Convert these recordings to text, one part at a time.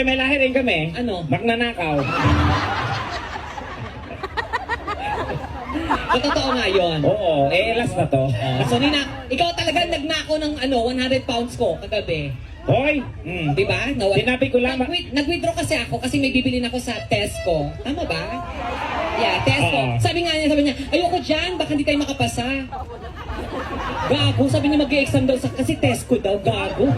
Okay, may lahi rin kami. Ano? Magnanakaw. Totoo nga yun. Oo, last na to. So Nina, ikaw talaga nagnako ng 100 pounds ko kagabi. Hoy! Di ba? Sinabi ko lang. Nag-withdraw kasi ako kasi may bibilin ako sa Tesco. Tama ba? Yeah, Tesco. Oo. Sabi niya, ayoko dyan, baka hindi tayo makapasa. Gago, sabi niya mag-exam daw kasi Tesco daw, gago.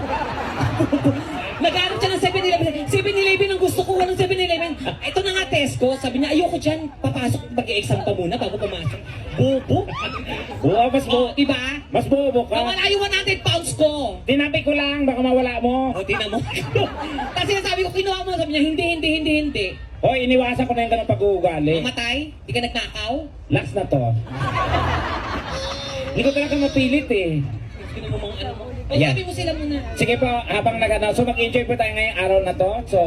Nag-aaral siya ng 7-Eleven. 7-Eleven ang gusto ko, walang 7-Eleven. Ito na nga Tesco, sabi niya, ayoko dyan, papasok, mag-exam pa muna bago pumasok. Bobo. Oo, mas Diba? Mas bobo ka. Nawala yung 100 pounds ko. Tinabi ko lang, baka mawala mo. O, tinan mo. Kasi sabi ko, kinuha mo, sabi niya, hindi. Hoy, iniwasan ko na yung ganang pag-uugali. Mamatay? Di ka nagnakaw? Last na to. Hindi ko talaga mapilit eh. Sino mo mga ano mo? O, Ayan. sabi mo sila muna. Sige po, habang so mag-enjoy po tayo ngayong araw na to. So,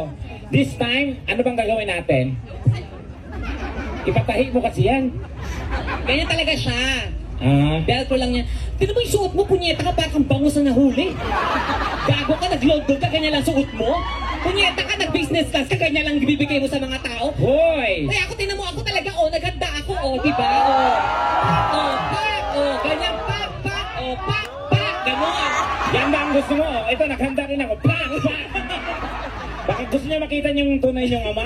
this time, ano bang gagawin natin? Ipatahi mo kasi yan. Ganyan talaga siya. Ah. Lang niya. Tignan mo yung suot mo, punyeta ka, parang bangus na nahuli. Gago ka, nag-load ka, ganyan lang suot mo. Punyeta ka, nag-business class ka, ganyan lang bibigay mo sa mga tao. Hoy! Kaya ako, tinan mo, ako talaga, naghanda ako, di ba? Pak, ganyan, pak, ganon. Yan ba ang gusto mo? Ito, naghanda rin ako. Pak! Bakit gusto niya makita yung tunay niyong ama?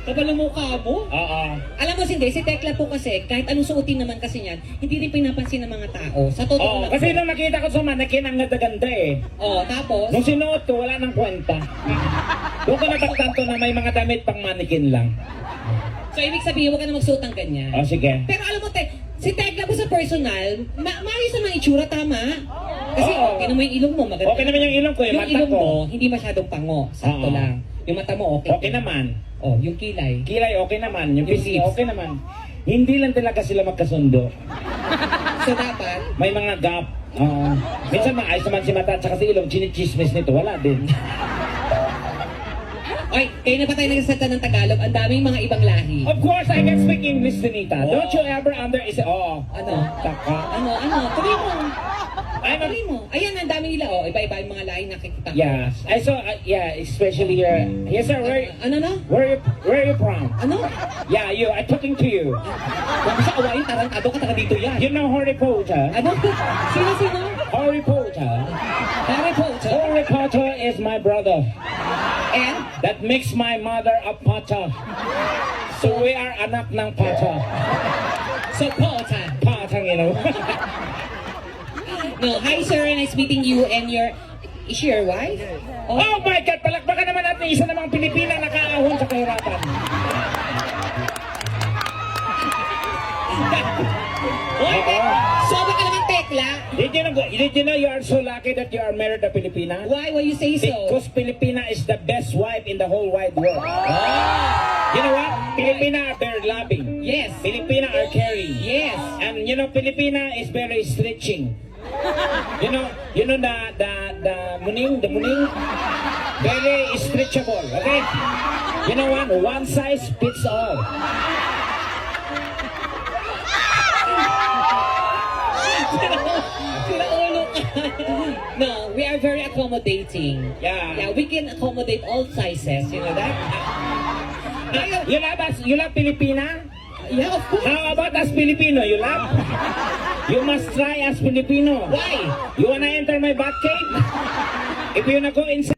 Kapal ang mukha mo? Oo. Alam mo, hindi, si Tekla po kasi, kahit anong suotin naman kasi niyan, hindi rin pinapansin ng mga tao. Sa totoo Oo, lang kasi po. nung nakita ko sa mannequin, ang ganda-ganda eh. Tapos? Nung sinuot ko, wala nang kwenta. Doon ko nataktanto na may mga damit pang mannequin lang. So, ibig sabihin, huwag ka na magsuot ng ganyan. O, sige. Pero alam mo, si Tekla po sa personal, maayos naman ang itsura, tama? Kasi Oo. okay naman yung ilong mo, maganda. Okay naman yung ilong ko, yung mata ilong ko. mo, hindi masyadong pango. Sakto Oo. lang. Yung mata mo, okay. Okay naman. Yung kilay. Kilay, okay naman. Yung Yung pisngi, lips. okay naman. Hindi lang talaga sila magkasundo. So, dapat, May mga gap. Minsan maayos naman si mata at saka si ilong, chinichismis nito. Wala din. Oy, kayo na pa tayo nagsasalita ng Tagalog, ang daming mga ibang lahi. Of course, I can speak English, Nita. Don't you ever underestimate. Ano? Taka. Ano? Tuloy mo. I'm a... Tuloy mo. Ayan, ang dami nila, iba-iba yung mga lahi nakikita ko. Yeah, I saw, especially your... Yes, sir, Ano na? where are you from? Ano? Yeah, you, I'm talking to you. Huwag mo siya awain, tarantado ka, taga dito yan. You know Harry Potter? Ano? Sino? Harry Potter? Harry Potter. Harry Potter is my brother. And? That makes my mother a Potter. So we are anak ng Potter. So, Potter. Potter, you know. No, hi sir, nice meeting you and is she your wife? Oh my God! Palakpakan naman natin isa namang Pilipina nakaahon sa kahirapan. Oy, sobra ka naman, Tekla. Did you know you are so lucky that you are married a Filipina? Why you say so? Because Filipina is the best wife in the whole wide world. You know what? Filipina are very loving. Yes. Filipina are caring. Yes. And you know, Filipina is very stretching. You know the muning, very stretchable. Okay. You know what? One size fits all. No, we are very accommodating. Yeah. We can accommodate all sizes. You know that? You love Filipina? Yeah, of course. How about as Filipino? You love? You must try as Filipino. Why? You wanna enter my Batcave? If you wanna go inside.